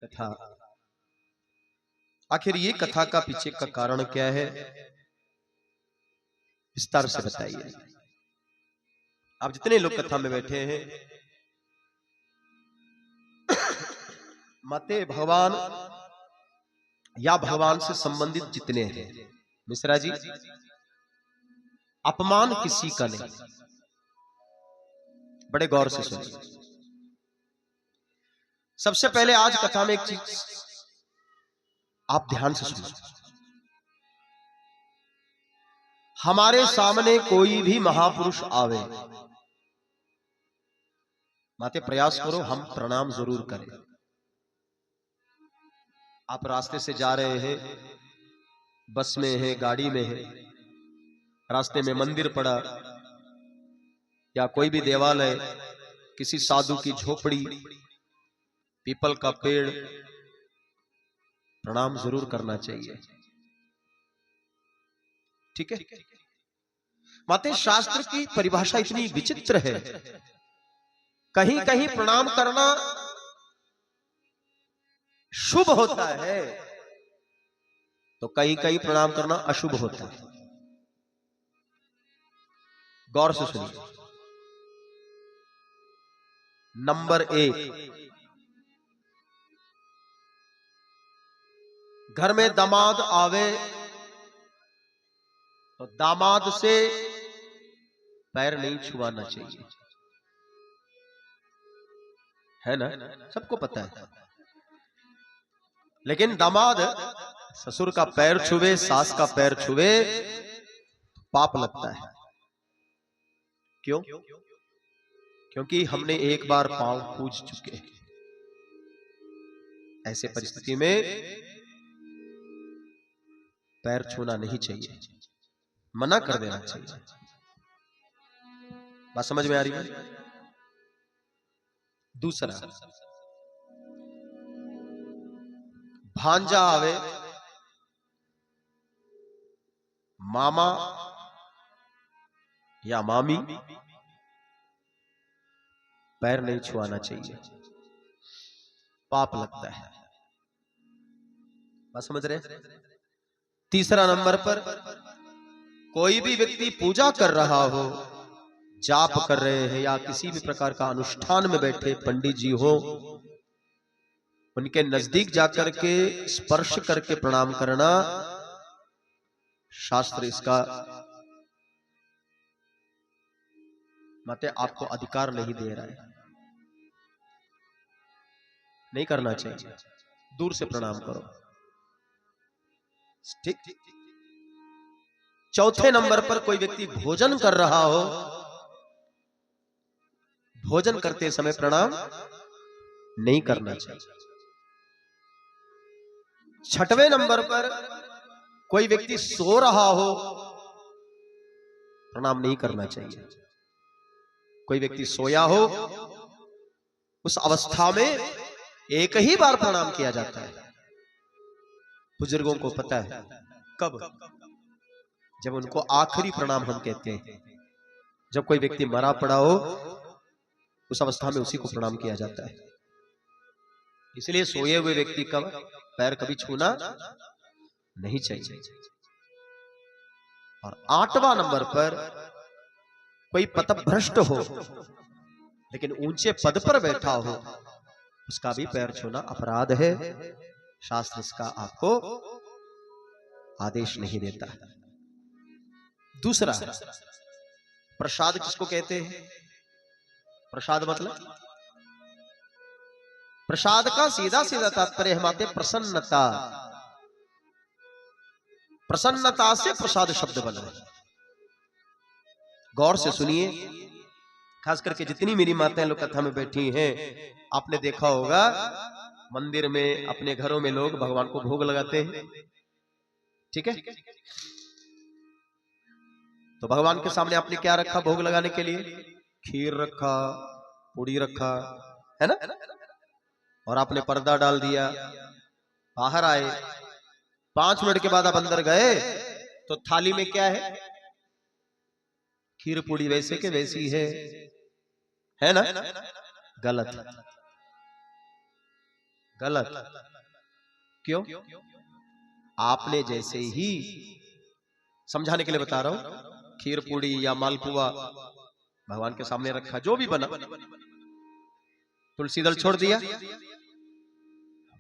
कथा। आखिर ये कथा का पीछे का कारण क्या है, विस्तार से बताइए। आप जितने लोग कथा में बैठे हैं, माते भगवान या भगवान से संबंधित जितने हैं, मिश्रा जी, अपमान किसी का नहीं। बड़े गौर से सुनिए। सबसे पहले आज कथा में एक चीज आप ध्यान से सुनिए। हमारे सामने कोई भी महापुरुष आवे, माते प्रयास करो हम प्रणाम जरूर करें। आप रास्ते से जा रहे हैं, बस में है, गाड़ी में है, रास्ते में मंदिर पड़ा या कोई भी देवालय, किसी साधु की झोपड़ी, पीपल का पेड़, प्रणाम जरूर करना चाहिए। ठीक है। माते शास्त्र की परिभाषा इतनी विचित्र है, कहीं कहीं प्रणाम करना शुभ होता है तो कहीं कहीं प्रणाम करना अशुभ होता है। गौर से सुनिए। नंबर 1, घर में दामाद आवे तो दामाद से पैर नहीं छुआना चाहिए, है ना, सबको पता है। लेकिन दामाद ससुर का पैर छुए, सास का पैर छुए, पाप लगता है। क्यों? क्योंकि हमने एक बार पांव पूज चुके हैं। ऐसे परिस्थिति में पैर छूना नहीं चाहिए, मना कर देना चाहिए। बात समझ में आ रही है? दूसरा, भांजा आवे, मामा या मामी, पैर नहीं छुआना चाहिए, पाप लगता है। बात समझ रहे? तीसरा नंबर पर, कोई भी व्यक्ति पूजा कर रहा हो, जाप कर रहे हैं या किसी भी प्रकार का अनुष्ठान में बैठे पंडित जी हो, उनके नजदीक जाकर के स्पर्श करके प्रणाम करना, शास्त्र इसका माते आपको अधिकार नहीं दे रहा है, नहीं करना चाहिए। दूर से प्रणाम करो। ठीक। चौथे नंबर पर, कोई व्यक्ति भोजन कर रहा हो, भोजन करते समय प्रणाम नहीं करना चाहिए। छठवें नंबर पर, कोई व्यक्ति सो रहा हो, प्रणाम नहीं करना चाहिए। कोई व्यक्ति सोया हो, उस अवस्था में एक ही बार प्रणाम किया जाता है। बुजुर्गों को पता है कब? जब उनको आखिरी प्रणाम हम कहते हैं। जब कोई व्यक्ति मरा पड़ा हो, उस अवस्था में उसी को प्रणाम किया जाता है। इसलिए सोए हुए व्यक्ति का पैर कभी छूना नहीं चाहिए। और 8वां नंबर पर, कोई पथभ्रष्ट हो लेकिन ऊंचे पद पर बैठा हो, उसका भी पैर छूना अपराध है। शास्त्र इसका आपको आदेश नहीं देता। दूसरा, प्रसाद किसको कहते हैं? प्रसाद मतलब, प्रसाद का सीधा सीधा तात्पर्य हमारे प्रसन्नता। प्रसन्नता से प्रसाद शब्द बना है। गौर से सुनिए। खास करके जितनी मेरी माताएं लोग कथा में बैठी हैं, आपने देखा होगा मंदिर में, अपने घरों में लोग भगवान को भोग लगाते हैं। ठीक है। तो भगवान के सामने आपने क्या रखा भोग लगाने के लिए? खीर रखा, पूड़ी रखा, है ना? और आपने पर्दा डाल दिया, बाहर आए, 5 मिनट के बाद आप अंदर गए तो थाली में क्या है? खीर पूड़ी वैसे के वैसी है ना? गलत, गलत। क्यों? आपने जैसे ही, समझाने के लिए बता रहा हूं, खीर पूड़ी या मालपुआ भगवान के सामने रखा, जो भी बना, तुलसी दल छोड़ दिया,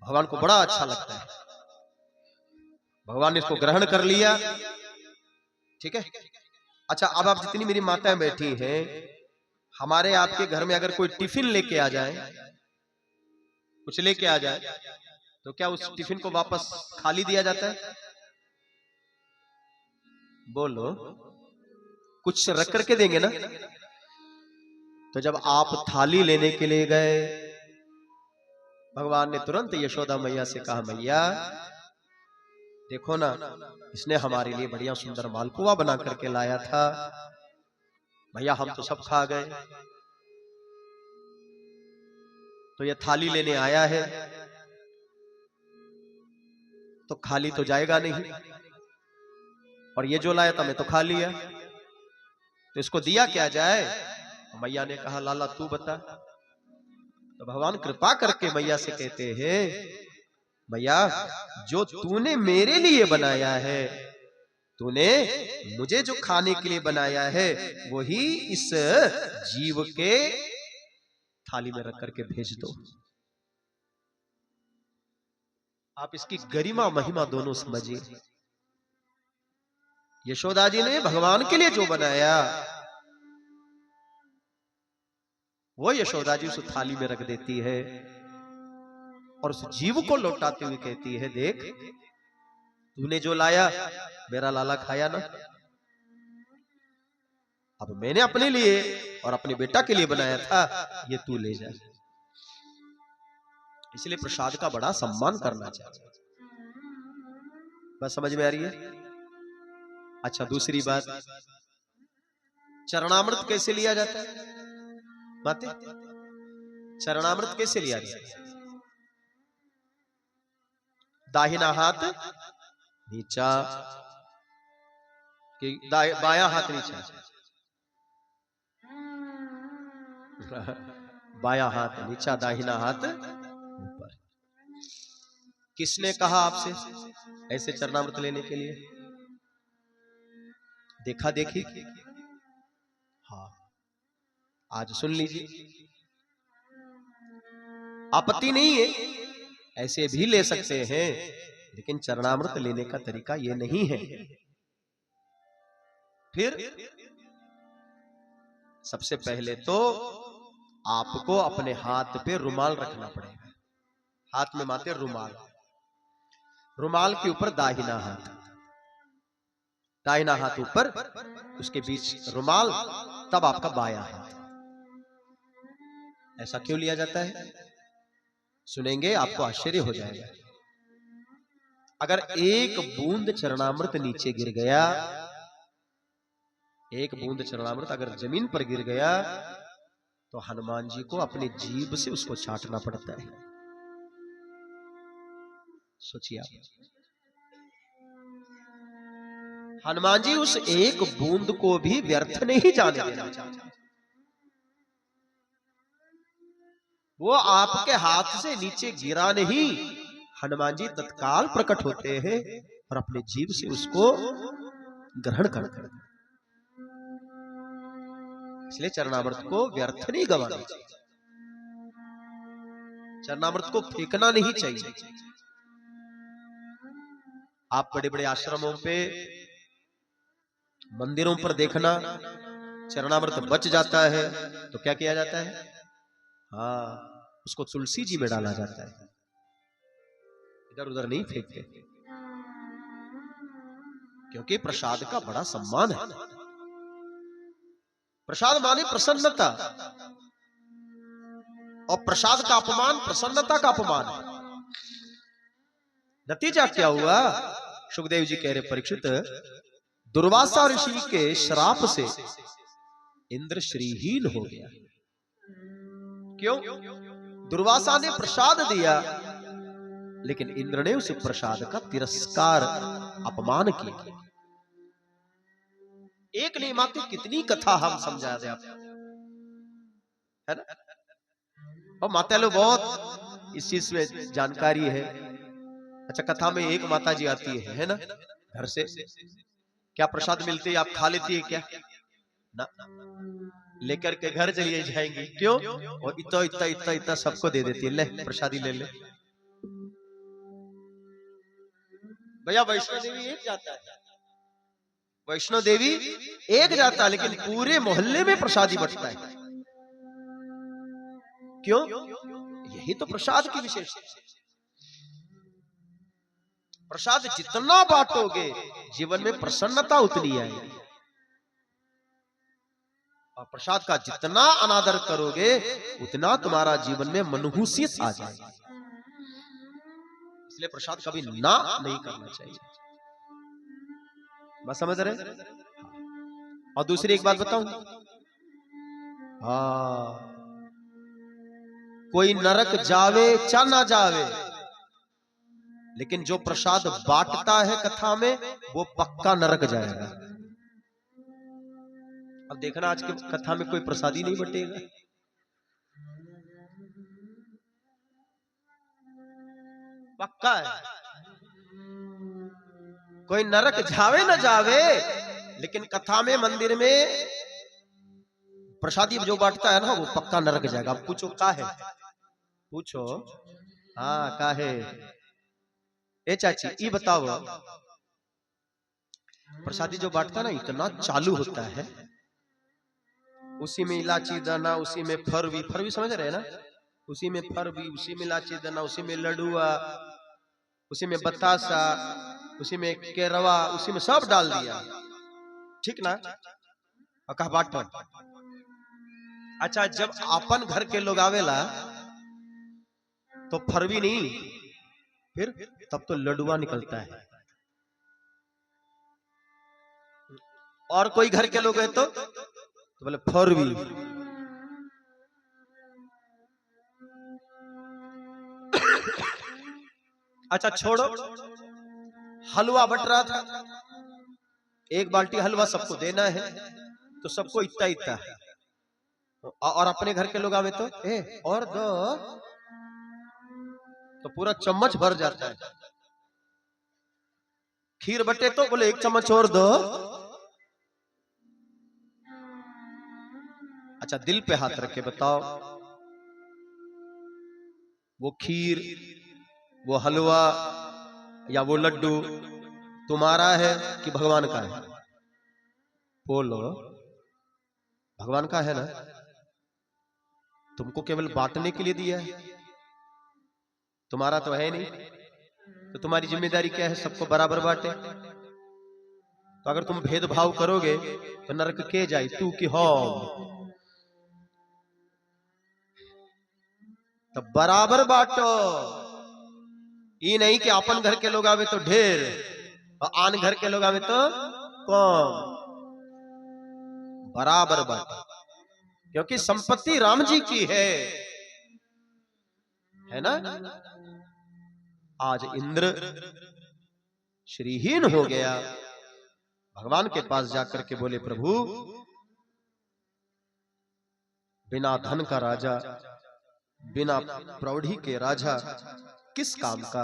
भगवान को बड़ा अच्छा लगता है, भगवान ने इसको ग्रहण कर लिया, ठीक है। अच्छा, अब आप जितनी मेरी माताएं बैठी हैं, हमारे आपके घर में अगर कोई टिफिन लेके आ जाए, कुछ लेके आ जाए, तो क्या उस टिफिन को वापस खाली दिया जाता है? बोलो, कुछ रख करके देंगे ना। तो जब आप थाली लेने के लिए गए, भगवान ने तुरंत यशोदा मैया से कहा, मैया देखो ना, इसने हमारे लिए बढ़िया सुंदर मालपुआ बना करके लाया था, भैया हम तो सब खा गए, तो ये थाली लेने आया है तो खाली तो जाएगा नहीं, और ये जो लाया था मैं तो खा लिया, तो इसको दिया क्या जाए? मैया ने कहा, लाला तू बता। तो भगवान कृपा करके मैया से कहते हैं, मैया जो तूने मेरे लिए बनाया है, तूने मुझे जो खाने के लिए बनाया है, वही इस जीव के थाली में रख करके भेज दो। आप इसकी गरिमा महिमा दोनों समझिए। यशोदा जी ने भगवान के लिए जो बनाया, वो यशोदा जी उस थाली में रख देती है और उस जीव को लौटाते हुए कहती है, देख तूने जो लाया मेरा लाला खाया ना, अब मैंने अपने लिए और अपने बेटा के लिए बनाया था, ये तू ले जा। इसलिए प्रसाद का बड़ा सम्मान करना चाहिए। बस समझ में आ रही है? अच्छा, दूसरी बात, चरणामृत कैसे लिया जाता है? बातें, चरणामृत कैसे लिया जाता है? दाहिना हाथ नीचा कि बायां हाथ नीचा? बायां हाथ नीचा, दाहिना हाथ ऊपर। किसने कहा आपसे ऐसे चरणामृत लेने के लिए? देखा देखी? हाँ, आज सुन लीजिए, आपत्ति नहीं है, ऐसे भी ले सकते हैं, लेकिन चरणामृत लेने का तरीका ये नहीं है। फिर सबसे पहले तो आपको अपने हाथ पे रुमाल रखना पड़ेगा। हाथ में माते रुमाल, रुमाल के ऊपर दाहिना हाथ, दाहिना हाथ ऊपर, उसके बीच रुमाल, तब आपका बायां हाथ। ऐसा क्यों लिया जाता है? सुनेंगे आपको आश्चर्य हो जाएगा। अगर एक बूंद चरणामृत नीचे गिर गया, एक बूंद चरणामृत अगर जमीन पर गिर गया, तो हनुमान जी को अपनी जीभ से उसको चाटना पड़ता है। सोचिए आप, हनुमान जी उस एक बूंद को भी व्यर्थ नहीं जाने देना चाहते। वो आपके हाथ से नीचे गिरा नहीं, हनुमान जी तत्काल प्रकट होते हैं और अपने जीभ से उसको ग्रहण करते हैं। इसलिए चरणामृत को व्यर्थ नहीं गवाना चाहिए, चरणामृत को फेंकना नहीं चाहिए। आप बड़े बड़े आश्रमों पे, मंदिरों पर देखना, चरणामृत बच जाता है तो क्या किया जाता है? हाँ, उसको तुलसी जी में डाला जाता है, इधर उधर नहीं फेंकते, क्योंकि प्रसाद का बड़ा सम्मान है। प्रसाद माने प्रसन्नता, और प्रसाद का अपमान प्रसन्नता का अपमान है। नतीजा क्या हुआ? सुखदेव जी कह रहे, परीक्षित, दुर्वासा ऋषि के श्राप से इंद्र श्रीहीन हो गया। क्यों? दुर्वासा ने प्रसाद दिया, लेकिन इंद्र ने उस प्रसाद का तिरस्कार, अपमान किया। एक नहीं मात्र कितनी कथा हम समझा दे आपको, है ना? और माता लोग बहुत इस चीज में जानकारी है। अच्छा, कथा में एक माता जी आती है ना, घर से क्या प्रसाद मिलते है, आप खा लेती है क्या ना, लेकर के घर चलिए जाएंगी, क्यों, और इतना इतना इतना इतना सबको दे देती है, ले प्रसादी ले ले। भैया वैष्णो देवी एक जाता है, वैष्णो देवी एक जाता है, लेकिन पूरे मोहल्ले में प्रसादी बंटता है। क्यों? यही तो प्रसाद की विशेषता है। प्रसाद जितना बांटोगे जीवन में प्रसन्नता उतनी आएगी, और प्रसाद का जितना अनादर करोगे उतना तुम्हारा जीवन में मनहूसियत आ जाएगी। इसलिए प्रसाद कभी ना नहीं करना चाहिए। बस समझ रहे? और दूसरी एक बात बताऊं, हाँ, कोई नरक जावे चा ना जावे, लेकिन जो प्रसाद बांटता है कथा में वो पक्का नरक जाएगा। अब देखना आज की कथा में कोई प्रसादी नहीं बटेगा, पक्का है। कोई नरक जावे ना जावे, लेकिन कथा में मंदिर में प्रसादी जो बांटता है ना वो पक्का नरक जाएगा। अब पूछो का है, पूछो, हाँ का है। ए चाची ये बताओ, प्रसादी जो बांटता है ना इतना चालू होता है, उसी में इलायची दाना, उसी में फरवी, फरवी समझ रहे हैं ना, उसी में फरवी, उसी में इलायची दाना, उसी में लडुआ, उसी में बतासा, उसी में केरवा, उसी में सब डाल दिया, ठीक ना, और कहा बांटो। अच्छा, जब अपन घर के लोग आवेला तो फरवी नहीं, फिर तब तो लडुआ निकलता है, और कोई घर के लोग है तो बोले फरवी। अच्छा छोड़ो, हलवा बट रहा था, एक बाल्टी हलवा सबको देना है तो सबको इतना इतना है, और अपने घर के लोग आवे तो और दो, तो पूरा चम्मच भर जाता है। खीर बटे तो बोले एक चम्मच और दो। अच्छा दिल पे हाथ रख के बताओ, वो खीर, वो हलवा या वो लड्डू तुम्हारा है कि भगवान का है? बोलो, भगवान का है ना, तुमको केवल बांटने के लिए दिया है, तुम्हारा तो है नहीं, तो तुम्हारी जिम्मेदारी क्या है, सबको बराबर बांटे। तो अगर तुम भेदभाव करोगे तो नरक के जाए तू कि हम, तो बराबर बांटो। ये नहीं कि अपन घर के लोग आवे तो ढेर और आन घर के लोग आवे तो कम, बराबर बांटो, क्योंकि संपत्ति राम जी की है ना। आज इंद्र श्रीहीन हो गया, भगवान के पास जाकर के बोले प्रभु बिना धन का राजा, बिना प्रौढ़ी के राजा किस काम का,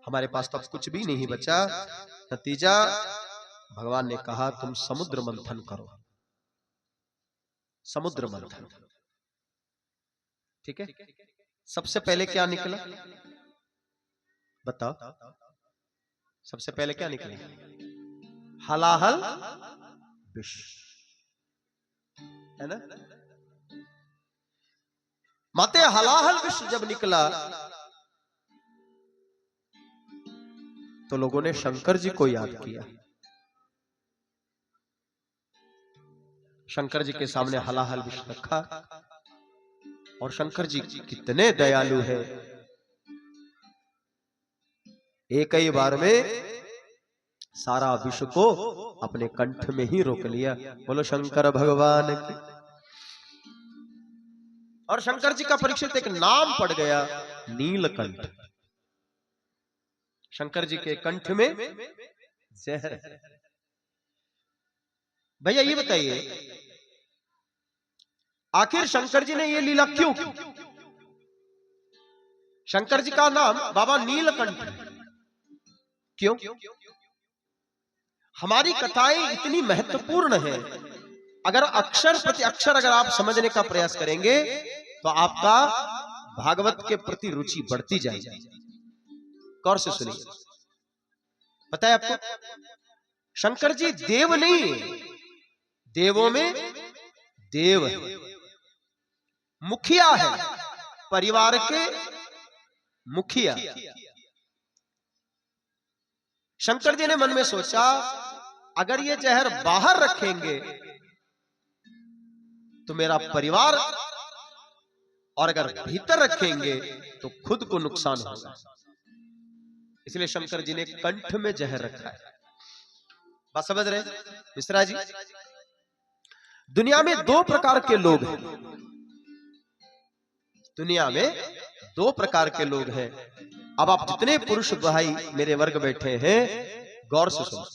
हमारे पास तो अब कुछ भी नहीं बचा। नतीजा भगवान ने कहा तुम समुद्र मंथन करो, समुद्र मंथन, ठीक है। सबसे पहले क्या निकला बताओ, सबसे पहले क्या निकला? हलाहल विष, है ना। माते हलाहल विष जब निकला तो लोगों ने शंकर जी को याद किया। शंकर जी के सामने हलाहल विष रखा, और शंकर जी कितने दयालु है, एक ही बार में सारा विष को अपने कंठ में ही रोक लिया। बोलो शंकर भगवान की। और शंकर जी का परीक्षित एक नाम पड़ गया, नीलकंठ। शंकर जी के कंठ में जहर। भैया ये बताइए आखिर शंकर जी ने ये लीला क्यों की? शंकर जी का नाम बाबा नीलकंठ। क्यों? हमारी कथाएं इतनी महत्वपूर्ण है, अगर अक्षर प्रति अक्षर अगर आप समझने का प्रयास करेंगे तो आपका भागवत के प्रति रुचि बढ़ती जाएगी। गौर से सुनिए, पता है आपको, शंकर जी देव नहीं है, देवों में देव है, मुखिया है, परिवार के मुखिया। शंकर जी ने मन में सोचा, अगर ये जहर बाहर रखेंगे तो मेरा परिवार, और अगर भीतर रखेंगे तो खुद को नुकसान होगा। इसलिए शंकर जी ने कंठ में जहर रखा है। बात समझ रहे मिश्रा जी? दुनिया में दो प्रकार के लोग हैं, दुनिया में दो प्रकार के लोग हैं। अब आप जितने पुरुष भाई मेरे वर्ग बैठे हैं, गौर से सुनो,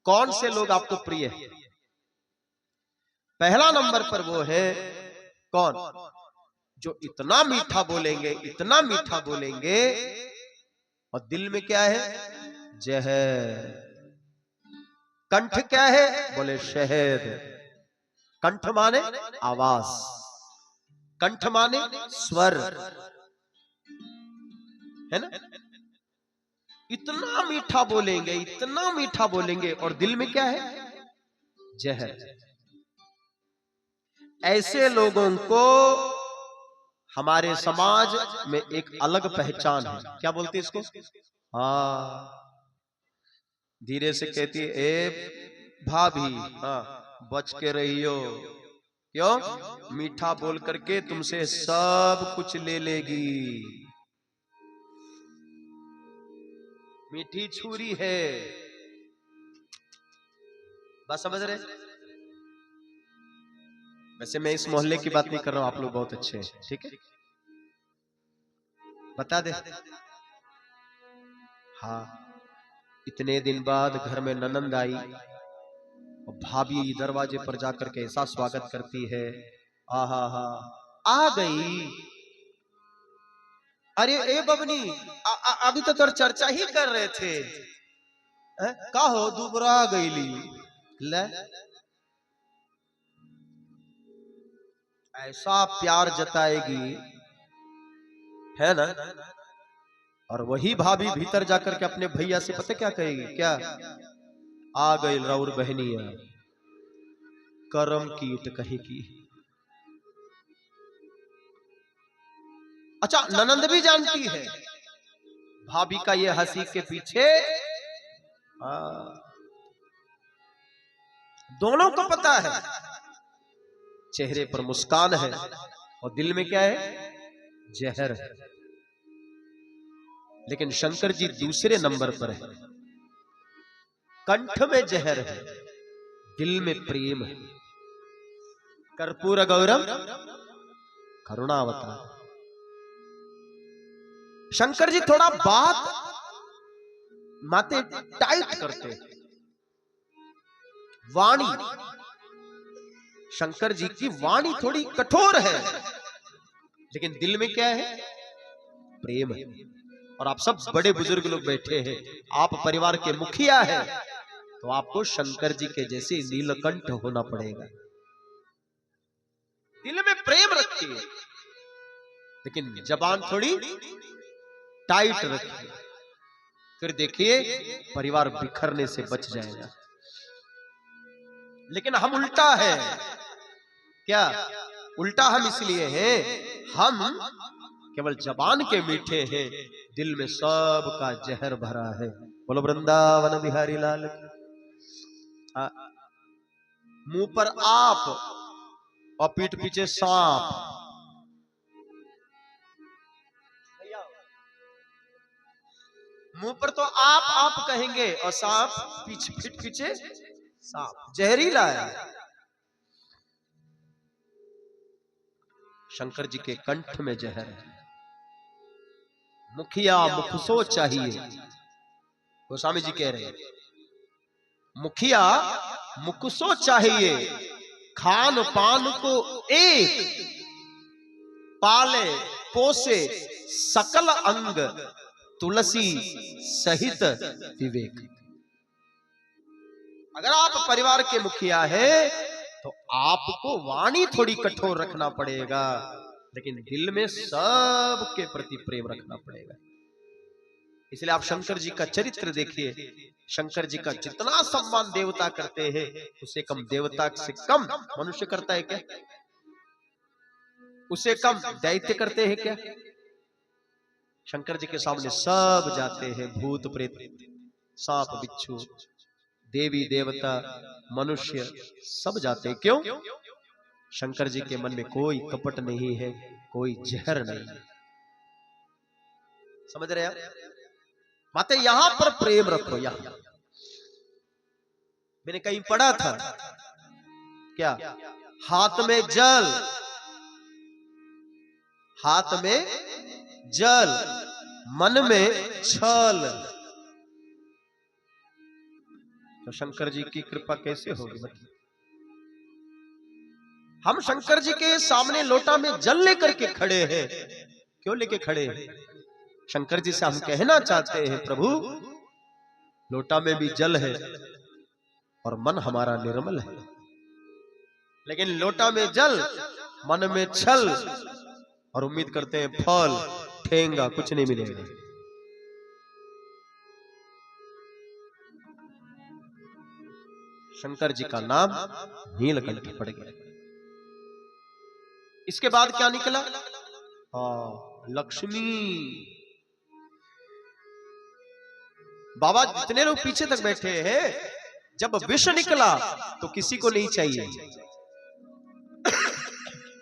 कौन से लोग आपको प्रिय हैं? पहला नंबर पर वो है कौन? जो इतना मीठा बोलेंगे, इतना मीठा बोलेंगे, और दिल में क्या है? जहर। कंठ क्या है? बोले शहद। कंठ माने आवाज, कंठ माने स्वर, है ना? इतना मीठा बोलेंगे, इतना मीठा बोलेंगे, और दिल में क्या है? जहर। ऐसे लोगों को हमारे समाज में एक अलग पहचान है। क्या बोलते हैं इसको? हाँ, धीरे से कहती है, ए भाभी, हाँ बच के रहियो। क्यों? मीठा बोल करके तुमसे सब कुछ ले लेगी। मीठी छुरी है। बात समझ रहे? वैसे मैं इस मोहल्ले की बात नहीं कर रहा हूं, आप लोग बहुत अच्छे हैं, ठीक है? बता दे, हाँ, इतने दिन बाद घर में ननंद आई और भाभी दरवाजे पर जाकर के ऐसा स्वागत करती है, आहा हा, आ गई। अरे ए बबनी, अभी तो तुम चर्चा ही कर रहे थे, का हो दुबरा गईली ले। ऐसा प्यार जताएगी, है ना? और वही भाभी भीतर जाकर के अपने भैया से पता क्या कहेगी? क्या? आ गई राउर बहनिया, करम कीट कहेगी। अच्छा, ननंद भी जानती है भाभी का ये हंसी के पीछे, दोनों को पता है चेहरे पर मुस्कान है और दिल में क्या है? जहर है। लेकिन शंकर जी दूसरे नंबर पर है, कंठ में जहर है, दिल में प्रेम है। कर्पूर गौरम करुणावतार। शंकर जी थोड़ा बात माते टाइट करते, वाणी, शंकर जी की वाणी थोड़ी कठोर है, लेकिन दिल में क्या है? प्रेम है। और आप सब बड़े बुजुर्ग लोग बैठे हैं, आप परिवार के मुखिया हैं, तो आपको शंकर जी के जैसे नीलकंठ होना पड़ेगा। दिल में प्रेम रखिए, लेकिन जबान थोड़ी टाइट रखिए, फिर देखिए परिवार बिखरने से बच जाएगा। लेकिन हम उल्टा है। क्या? उल्टा हम इसलिए हैं, हम केवल जबान के मीठे हैं, दिल में सब का जहर भरा है। बोलो वृंदावन बिहारी लाल की। मुंह पर आप और पीठ पीछे सांप। मुंह पर तो आप कहेंगे और सांप पीठ पीछे सांप, जहरीला है। शंकर जी के कंठ में जहर है। मुखिया मुखसो चाहिए, गोस्वामी जी कह रहे हैं, मुखिया मुखसो चाहिए, खान पान को एक, पाले पोसे सकल अंग तुलसी सहित विवेक। अगर आप परिवार के मुखिया है तो आपको वाणी थोड़ी कठोर रखना पड़ेगा, लेकिन दिल में सबके प्रति प्रेम रखना पड़ेगा। इसलिए आप शंकर जी का चरित्र देखिए, शंकर जी का जितना सम्मान देवता करते हैं उससे कम देवता से कम मनुष्य करता है क्या? उससे कम दैत्य करते हैं क्या? शंकर जी के सामने सब जाते हैं, भूत प्रेत, सांप बिच्छू, देवी देवता, मनुष्य सब जाते हैं। क्यों? शंकर जी के मन में कोई कपट नहीं है, कोई जहर नहीं है। समझ रहे आप? माते यहां पर प्रेम रखो। यहां मैंने कहीं पढ़ा था क्या, हाथ में जल, हाथ में जल, मन में छल। तो शंकर जी की कृपा कैसे होगी? हम शंकर जी के सामने लोटा में जल लेकर के खड़े हैं। क्यों लेके खड़े हैं? शंकर जी से हम कहना चाहते हैं, प्रभु लोटा में भी जल है और मन हमारा निर्मल है, लेकिन लोटा में जल, मन में छल, और उम्मीद करते हैं फल ठेंगा, कुछ नहीं मिलेगा। शंकर जी का नाम नीलकंठ पड़ गया। इसके बाद क्या निकला? लक्ष्मी। बाबा जितने लोग पीछे तक बैठे हैं, जब विष निकला तो किसी को नहीं चाहिए,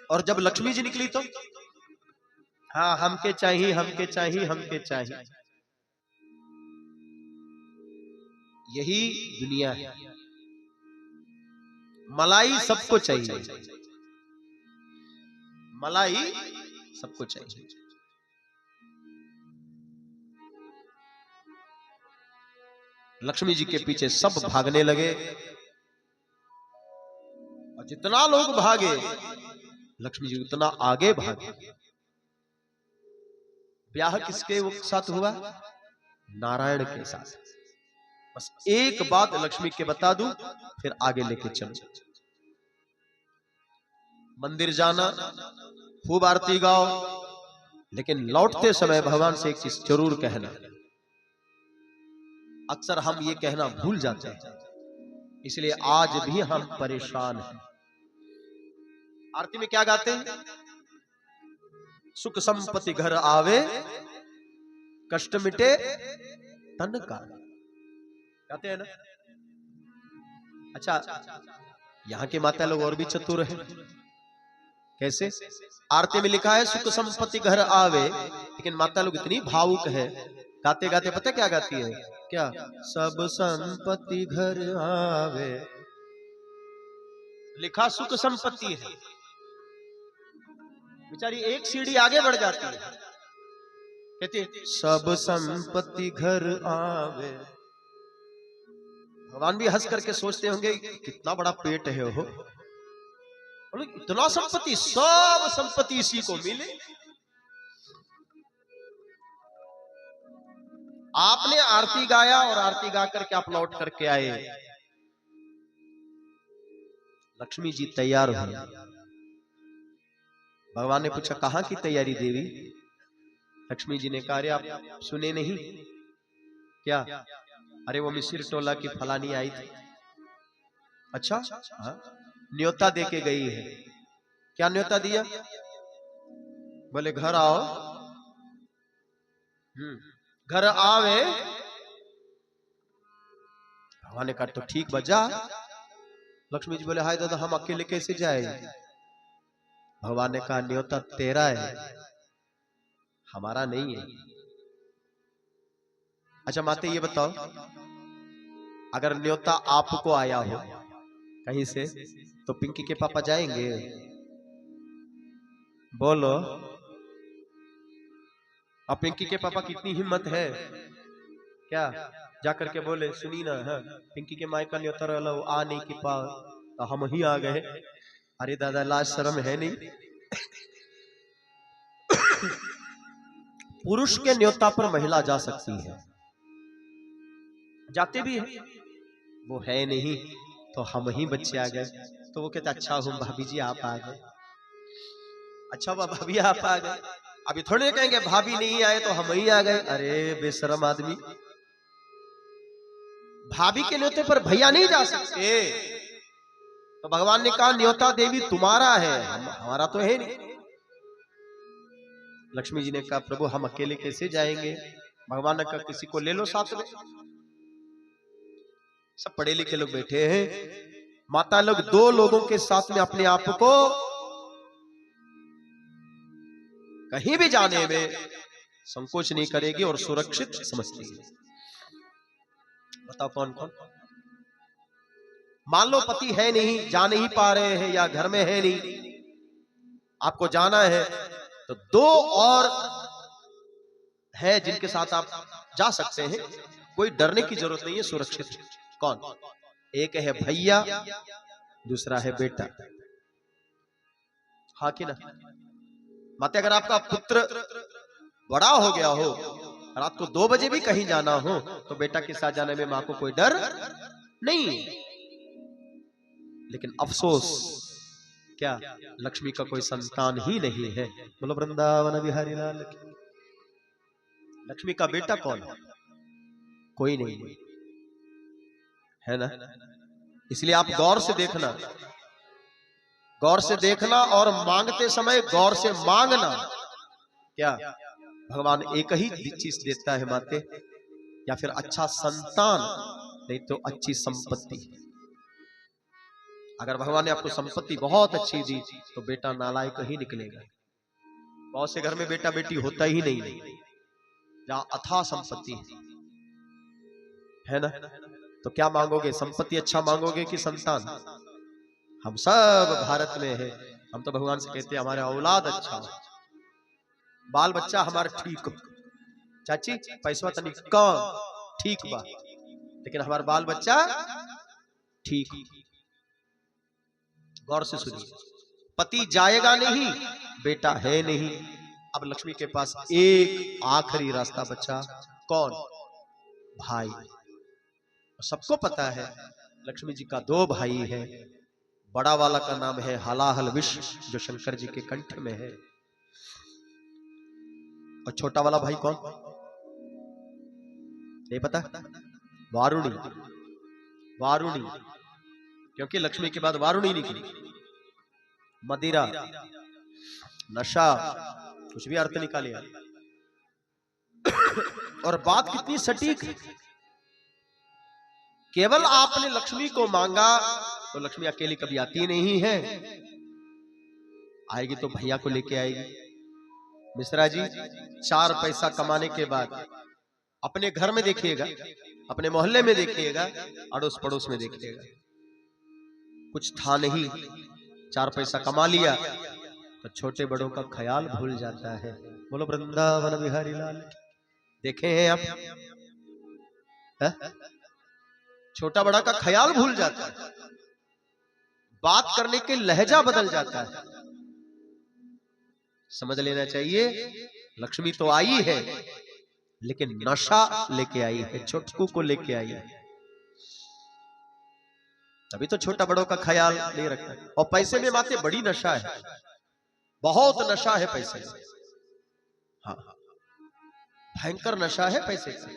और जब लक्ष्मी जी निकली तो हाँ, हमके चाहिए, हमके चाहिए, हमके चाहिए। यही दुनिया है। मलाई सबको चाहिए, मलाई सबको चाहिए। लक्ष्मी जी के पीछे सब भागने लगे, और जितना लोग भागे लक्ष्मी जी उतना आगे भागे। ब्याह किसके साथ हुआ? नारायण के साथ। बस एक बात लक्ष्मी के बता दूं, फिर आगे लेके चलो। मंदिर जाना, खूब आरती गाओ, लेकिन लौटते समय भगवान से एक चीज जरूर कहना। अक्सर हम ये कहना भूल जाते हैं, इसलिए आज भी हम परेशान हैं। आरती में क्या गाते हैं? सुख संपत्ति घर आवे, कष्ट मिटे तन का, गाते हैं ना? अच्छा, यहाँ के माता लोग और भी चतुर हैं। कैसे? आरती में लिखा है सुख संपत्ति घर आवे, लेकिन माता लोग इतनी भावुक है, गाते गाते पता क्या गाती है? क्या? सब संपत्ति घर आवे, लिखा सुख संपत्ति है, बेचारी एक सीढ़ी आगे बढ़ जाती है, कहती है सब संपत्ति घर आवे। भगवान भी हंस करके सोचते होंगे कितना बड़ा पेट है हो, इतना संपत्ति, सब संपत्ति इसी को मिले। आपने आरती गाया और आरती गा करके आप लौट करके आए, लक्ष्मी जी तैयार हुई। भगवान ने पूछा कहां की तैयारी देवी? लक्ष्मी जी ने कहा अरे आप सुने नहीं क्या? अरे वो मिसिर टोला की फलानी आई थी। अच्छा, हाँ, न्योता दे के गई है। क्या न्योता दिया? बोले घर आओ। घर आवे। भगवान ने कहा तो ठीक बजा। लक्ष्मी जी बोले हाय दादा हम अकेले कैसे जाए? भगवान ने कहा न्योता तेरा है, हमारा नहीं है। अच्छा माते ये बताओ, अगर न्योता आपको आया हो कहीं से तो पिंकी के पापा जाएंगे? बोलो। अब पिंकी के पापा कितनी हिम्मत है क्या जाकर के बोले सुनी ना, हाँ पिंकी के मायका न्योता रहा आ नहीं की पा तो हम ही आ गए। अरे दादा लाज शर्म है नहीं? पुरुष के न्योता पर महिला जा सकती है, जाते भी है। वो है नहीं तो हम ही बच्चे आ गए, तो वो कहते अच्छा हूं भाभी जी आप आ गए, अच्छा हुआ भाभी आप आ गए। अभी थोड़े कहेंगे भाभी नहीं आए तो हम ही आ गए। अरे बेशरम आदमी, भाभी के न्योते पर भैया नहीं जा सकते। तो भगवान ने कहा न्योता देवी तुम्हारा है, हमारा तो है नहीं। लक्ष्मी जी ने कहा प्रभु हम अकेले कैसे जाएंगे। भगवान ने कहा किसी को ले लो साथ में। सब पढ़े लिखे लोग बैठे हैं, माता लोग 2 लोगों के साथ में अपने आप को कहीं भी जाने में संकोच नहीं करेगी और सुरक्षित समझती है। बताओ कौन कौन। मान लो पति है नहीं, जा नहीं पा रहे हैं, या घर में है नहीं, आपको जाना है, तो 2 और है जिनके साथ आप जा सकते हैं। कोई डरने की जरूरत नहीं है, सुरक्षित। कौन? एक है भैया, दूसरा है बेटा। हाँ कि ना? माते अगर आपका पुत्र बड़ा हो गया हो, रात को 2 बजे भी कहीं जाना हो, तो बेटा के साथ जाने में मां को कोई डर नहीं है। लेकिन अफसोस क्या लक्ष्मी का कोई संतान ही नहीं है। बोलो वृंदावन बिहारी लाल की। लक्ष्मी का बेटा कौन है? कोई नहीं है ना। इसलिए आप गौर से देखना, गौर से देखना, और मांगते समय गौर से मांगना। क्या भगवान एक ही चीज देता है माते, या फिर अच्छा संतान, नहीं तो अच्छी संपत्ति। अगर भगवान ने आपको संपत्ति बहुत अच्छी दी तो बेटा नालायक ही निकलेगा। बहुत से घर में बेटा बेटी होता ही नहीं, जहां अथाह संपत्ति है ना। तो क्या मांगोगे, संपत्ति अच्छा मांगोगे कि संतान? हम सब भारत में है, हम तो भगवान से कहते हैं हमारे औलाद अच्छा हो, बाल बच्चा हमारा ठीक हो। चाची पैसा तनी कम ठीक बा, लेकिन हमारा बाल बच्चा ठीक हो। गौर से सुनिए, पति जाएगा नहीं, बेटा है नहीं, अब लक्ष्मी के पास एक आखिरी रास्ता बचा। कौन? भाई। सबको पता है लक्ष्मी जी का 2 भाई है। बड़ा वाला का नाम है हलाहल विष, जो शंकर जी के कंठ में है। और छोटा वाला भाई कौन? नहीं पता? वारुणी। वारुणी, क्योंकि लक्ष्मी के बाद वारुणी निकली। मदिरा, नशा, कुछ भी अर्थ निकाले। और बात कितनी सटीक है। केवल आपने लक्ष्मी को मांगा तो लक्ष्मी अकेली कभी आती नहीं है, आएगी तो भैया को लेके आएगी। मिश्रा जी 4 पैसा कमाने के बाद अपने घर में देखिएगा, अपने मोहल्ले में देखिएगा, अड़ोस पड़ोस में देखिएगा, कुछ था नहीं, 4 पैसा कमा लिया तो छोटे बड़ों का ख्याल भूल जाता है। बोलो वृंदावन बिहारी लाल। देखे हैं आप? है? छोटा बड़ा का ख्याल भूल जाता है, बात करने के लहजा बदल जाता है। समझ लेना चाहिए, लक्ष्मी तो आई है लेकिन नशा लेके आई है, छोटकू को लेके आई है। तभी तो छोटा बड़ों का ख्याल नहीं रखता। और पैसे में माते बड़ी नशा है, बहुत नशा है पैसे में। हाँ, भयंकर नशा है पैसे का।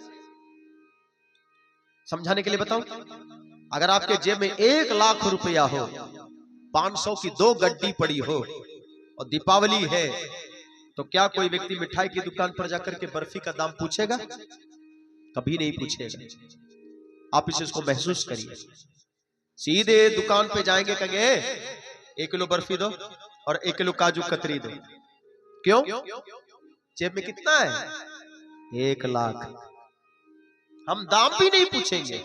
समझाने के लिए बताऊं, अगर आपके जेब में 1 लाख रुपया हो, 500 की 2 गड्डी पड़ी हो, और दीपावली है, तो क्या कोई व्यक्ति मिठाई की दुकान पर जाकर के बर्फी का दाम पूछेगा? कभी नहीं पूछेगा। आप इसे इसको महसूस करिए। सीधे दुकान पे जाएंगे, कहेंगे 1 किलो बर्फी दो और 1 किलो काजू कतरी दो। क्यों? जेब में कितना है? 1 लाख। हम दाम भी नहीं पूछेंगे,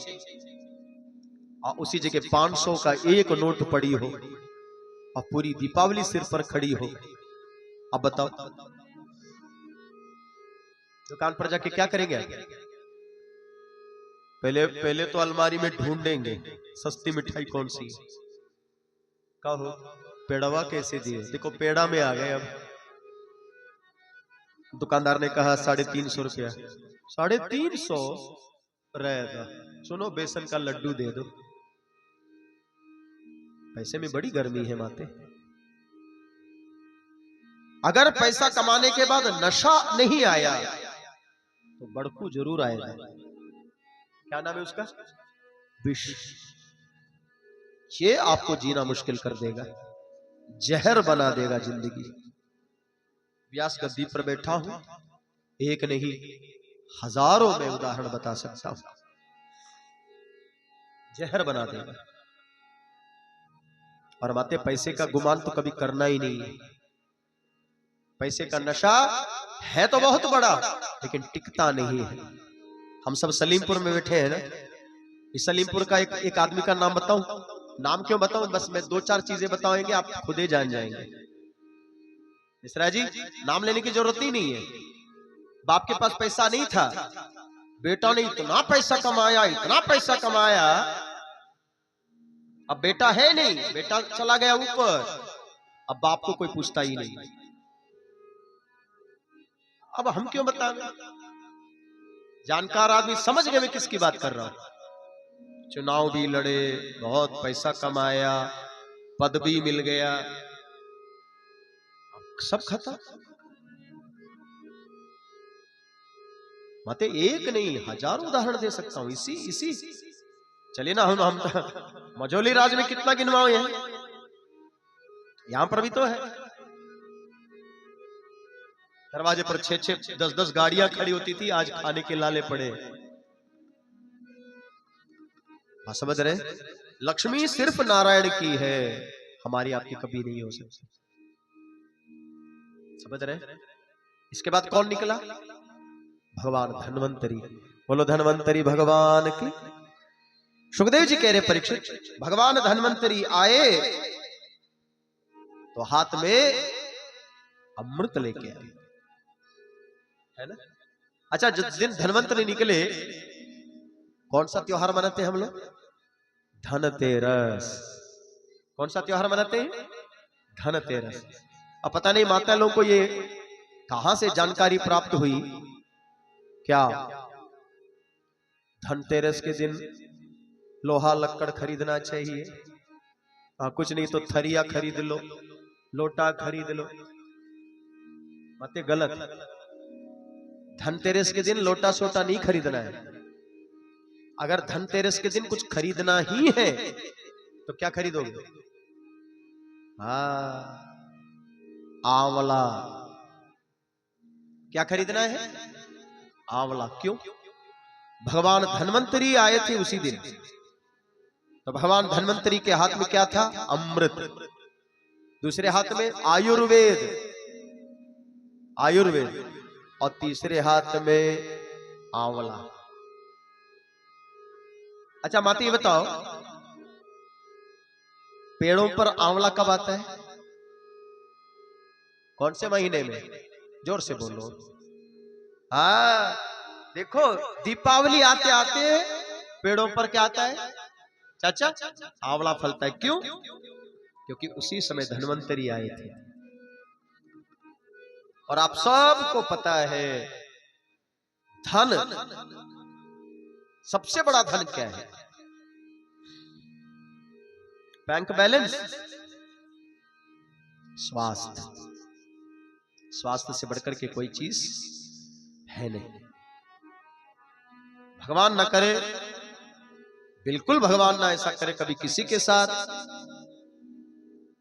और उसी जगह 500 का 1 नोट पड़ी हो और पूरी दीपावली सिर पर खड़ी हो। अब बताओ दुकान पर जाके क्या करेंगे? पहले तो अलमारी में ढूंढेंगे सस्ती मिठाई कौन सी। कहो पेड़वा कैसे दिए? देखो पेड़ा में आ गए। अब दुकानदार ने कहा 350 रुपया। 350 रहेगा, सुनो बेसन का लड्डू दे दो। पैसे में बड़ी गर्मी है माते। अगर पैसा कमाने के बाद नशा नहीं आया तो बड़कू जरूर आएगा। क्या नाम है उसका? विष। ये आपको जीना मुश्किल कर देगा, जहर बना देगा जिंदगी। व्यास गद्दी पर बैठा हूं, एक नहीं हजारों में उदाहरण बता सकता हूं। जहर बना देगा। और माते पैसे का गुमान तो कभी करना ही नहीं है। पैसे का नशा है तो बहुत बड़ा, लेकिन टिकता नहीं है। हम सब सलीमपुर में बैठे हैं ना, इस सलीमपुर का एक आदमी का नाम बताऊं? नाम क्यों बताऊं? बस मैं 2-4 चीजें बताएंगे, आप खुद ही जान जाएंगे। मिश्रा जी, नाम लेने की जरूरत ही नहीं है। बाप के पास पैसा नहीं था, बेटा ने इतना पैसा कमाया, इतना पैसा कमाया, अब बेटा है नहीं, बेटा चला गया ऊपर, अब बाप को कोई पूछता ही नहीं। अब हम क्यों बताएं? जानकार आदमी समझ गए मैं किसकी बात कर रहा हूं। चुनाव भी लड़े, बहुत पैसा कमाया, पद भी मिल गया, सब खत्म। माते एक नहीं हजारों उदाहरण दे सकता हूं। इसी चलिए ना, हम मझौली राज में कितना गिनवाए हैं, यहां पर भी तो है। दरवाजे पर 6-6, 10-10 गाड़ियां खड़ी होती थी, आज खाने के लाले पड़े। समझ रहे? लक्ष्मी सिर्फ नारायण की है, हमारी आपकी कभी नहीं हो सकती। समझ रहे? इसके बाद कौन निकला? भगवान धन्वंतरी। बोलो धन्वंतरी भगवान की। सुखदेव जी कह रहे परीक्षित, भगवान धन्वंतरी आए तो हाथ में अमृत लेके आए, है ना? अच्छा, जिस दिन धन्वंतरी निकले, कौन सा त्योहार मनाते हैं हम लोग? धनतेरस। कौन सा त्योहार मनाते हैं? धनतेरस। अब पता नहीं माता लोगों को ये कहां से जानकारी प्राप्त हुई, क्या धनतेरस के दिन लोहा लक्कड़ खरीदना चाहिए? कुछ नहीं तो थरिया खरीद लो, लोटा खरीद लो। माते गलत। धनतेरस के दिन लोटा सोटा नहीं खरीदना है। अगर धनतेरस के दिन कुछ खरीदना ही है तो क्या खरीदोगे? आंवला। क्या खरीदना है? आंवला। क्यों? भगवान धन्वंतरी आए थे उसी दिन, तो भगवान धन्वंतरी के हाथ में क्या था? अमृत। दूसरे हाथ में आयुर्वेद, और तीसरे हाथ में आंवला। अच्छा माता ये बताओ, पेड़ों पर आंवला कब आता है? कौन से महीने में? जोर से बोलो। देखो, दीपावली आते आते पेड़ों पर क्या आता है चाचा? आंवला फलता है। क्यों? क्योंकि उसी समय धन्वंतरी आए थे। और आप सबको पता है, धन, सबसे बड़ा धन क्या है? Bank balance? स्वास्थ्य। स्वास्थ्य से बढ़कर के कोई चीज है नहीं। भगवान ना करे, बिल्कुल भगवान ना ऐसा करे कभी किसी के साथ,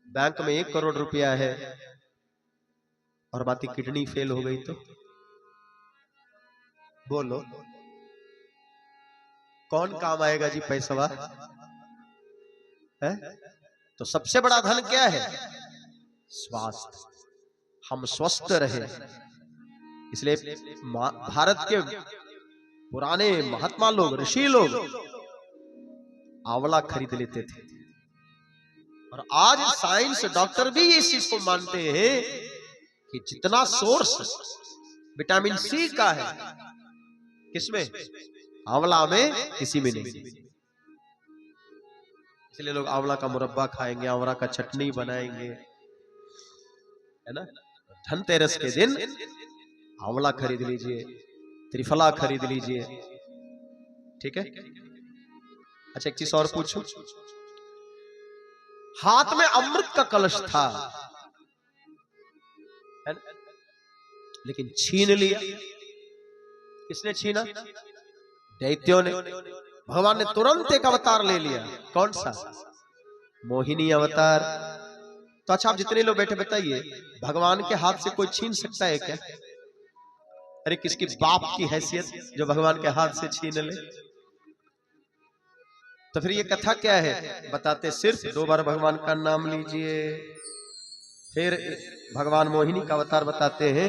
बैंक में 1 करोड़ रुपया है और बाती किडनी फेल हो गई तो बोलो कौन काम आएगा जी पैसा? है? तो सबसे बड़ा धन क्या है? स्वास्थ्य। हम स्वस्थ रहे, इसलिए भारत के पुराने महात्मा लोग, ऋषि लोग आंवला खरीद लेते थे। और आज साइंस, डॉक्टर भी इस चीज को मानते हैं कि जितना सोर्स विटामिन सी का है, किसमें? आंवला में, किसी में नहीं। इसलिए लोग आंवला का मुरब्बा खाएंगे, आंवला का चटनी बनाएंगे, है ना? धनतेरस के दिन आंवला खरीद लीजिए, त्रिफला खरीद लीजिए, ठीक है। अच्छा एक चीज और पूछूं, हाथ में अमृत का कलश था है ना? लेकिन छीन लिया। किसने छीना? दैत्यों ने। भगवान ने तुरंत एक अवतार ले लिया। कौन सा? मोहिनी अवतार। तो अच्छा आप जितने लोग बैठे बताइए, भगवान के हाथ से कोई छीन सकता है क्या? अरे किसकी बाप की हैसियत जो भगवान के हाथ से छीन ले? तो फिर ये कथा क्या है? बताते सिर्फ 2 बार भगवान का नाम लीजिए। फिर भगवान मोहिनी का अवतार बताते हैं